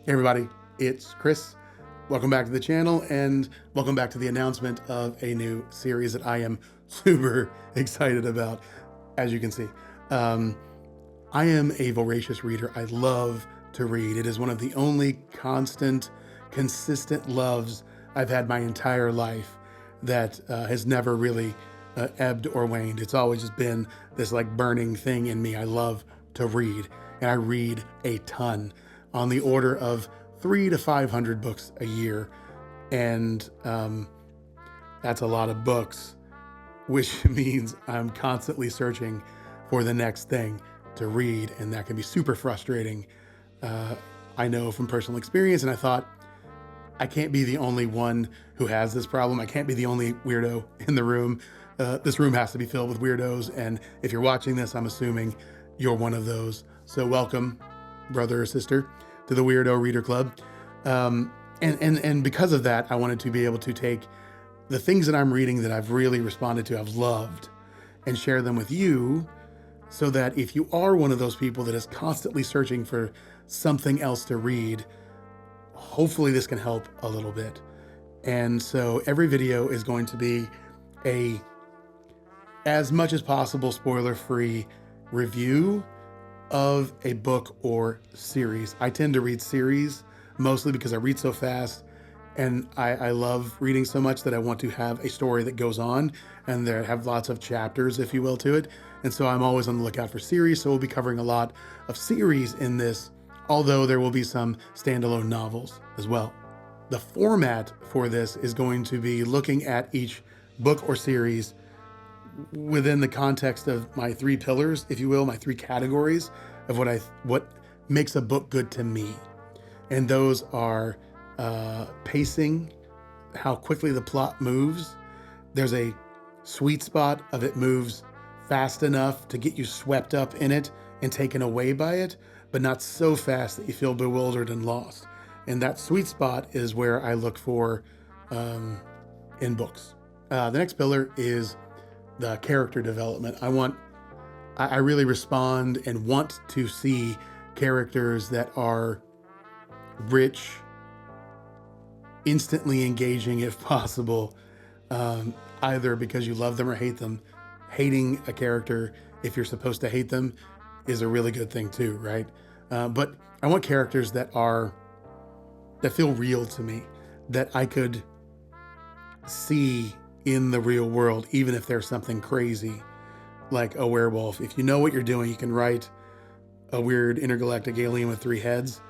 Hey everybody, it's Chris. Welcome back to the channel and welcome back to the announcement of a new series that I am super excited about, as you can see. I am a voracious reader. I love to read. It is one of the only constant, consistent loves I've had my entire life that has never really ebbed or waned. It's always just been this like burning thing in me. I love to read, and I read a ton, on the order of 300 to 500 books a year. And that's a lot of books, which means I'm constantly searching for the next thing to read, and that can be super frustrating. I know from personal experience, and I thought, I can't be the only one who has this problem. I can't be the only weirdo in the room. This room has to be filled with weirdos, and if you're watching this, I'm assuming you're one of those. So welcome, brother or sister, to the Weirdo Reader Club. And because of that, I wanted to be able to take the things that I'm reading that I've really responded to, I've loved, and share them with you, so that if you are one of those people that is constantly searching for something else to read, hopefully this can help a little bit. And so every video is going to be a, as much as possible, spoiler-free review of a book or series. I tend to read series mostly because I read so fast, and I love reading so much that I want to have a story that goes on and there have lots of chapters, if you will, to it. And so I'm always on the lookout for series. So we'll be covering a lot of series in this, although there will be some standalone novels as well. The format for this is going to be looking at each book or series within the context of my three pillars, if you will, my three categories of what makes a book good to me. And those are pacing, how quickly the plot moves. There's a sweet spot of it moves fast enough to get you swept up in it and taken away by it, but not so fast that you feel bewildered and lost. And that sweet spot is where I look for in books. The next pillar is the character development. I really respond and want to see characters that are rich, instantly engaging if possible, either because you love them or hate them. Hating a character, if you're supposed to hate them, is a really good thing too, right? But I want characters that feel real to me, that I could see in the real world, even if there's something crazy like a werewolf. If you know what you're doing, you can write a weird intergalactic alien with 3 heads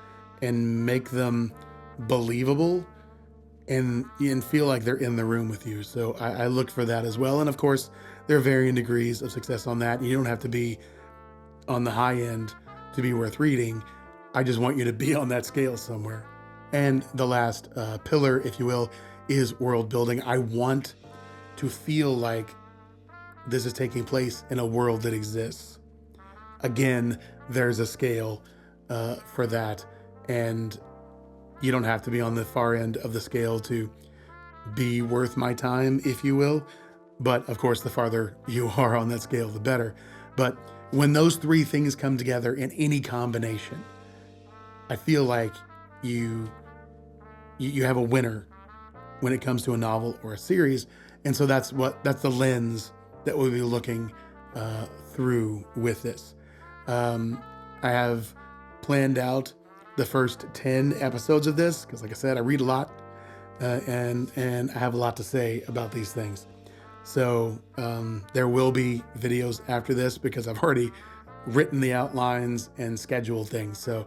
and make them believable and feel like they're in the room with you. So I look for that as well. And of course, there are varying degrees of success on that. You don't have to be on the high end to be worth reading. I just want you to be on that scale somewhere. And the last pillar, if you will, is world building. I want to feel like this is taking place in a world that exists. Again, there's a scale for that, and you don't have to be on the far end of the scale to be worth my time, if you will. But of course, the farther you are on that scale, the better. But when those 3 things come together in any combination, I feel like you have a winner when it comes to a novel or a series. And so that's the lens that we'll be looking through with this. I have planned out the first 10 episodes of this because, like I said, I read a lot and I have a lot to say about these things. So there will be videos after this because I've already written the outlines and scheduled things. So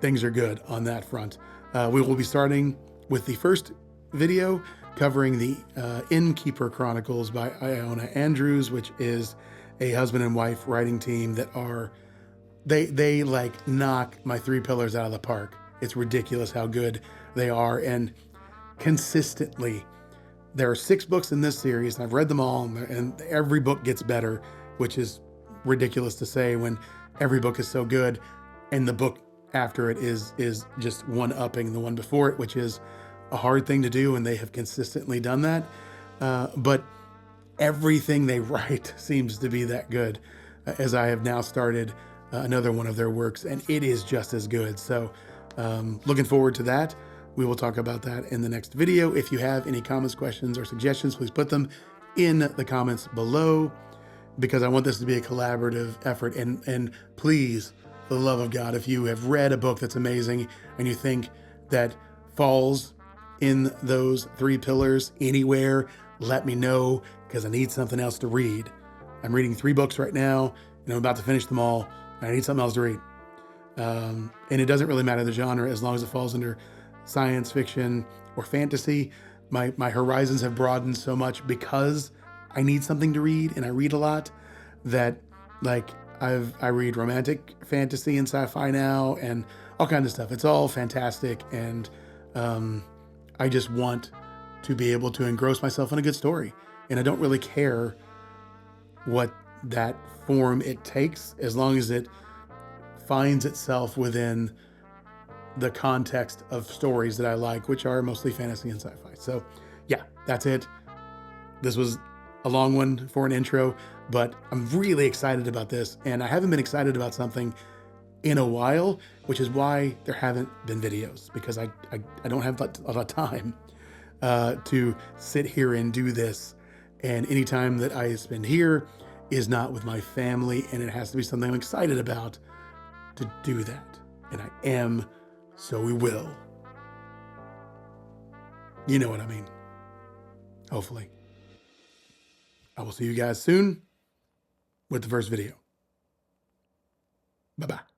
things are good on that front. We will be starting with the first video covering the Innkeeper Chronicles by Iona Andrews, which is a husband and wife writing team that are, they like knock my 3 pillars out of the park. It's ridiculous how good they are. And consistently, there are 6 books in this series, and I've read them all, and every book gets better, which is ridiculous to say when every book is so good, and the book after it is just one-upping the one before it, which is a hard thing to do, and they have consistently done that. But everything they write seems to be that good, as I have now started another one of their works, and it is just as good. So Looking forward to that. We will talk about that in the next video. If you have any comments, questions, or suggestions, please put them in the comments below, because I want this to be a collaborative effort. And please, for the love of God, if you have read a book that's amazing and you think that falls in those 3 pillars anywhere, let me know, because I need something else to read. I'm reading 3 books right now, and I'm about to finish them all. I need something else to read. And it doesn't really matter the genre, as long as it falls under science fiction or fantasy. My horizons have broadened so much because I need something to read, and I read a lot, that like I read romantic fantasy and sci-fi now, and all kinds of stuff. It's all fantastic, and I just want to be able to engross myself in a good story, and I don't really care what that form it takes, as long as it finds itself within the context of stories that I like, which are mostly fantasy and sci-fi. So yeah, that's it. This was a long one for an intro, but I'm really excited about this, and I haven't been excited about something in a while, which is why there haven't been videos, because I don't have a lot of time to sit here and do this. And any time that I spend here is not with my family, and it has to be something I'm excited about to do that. And I am, so we will. You know what I mean. Hopefully. I will see you guys soon with the first video. Bye-bye.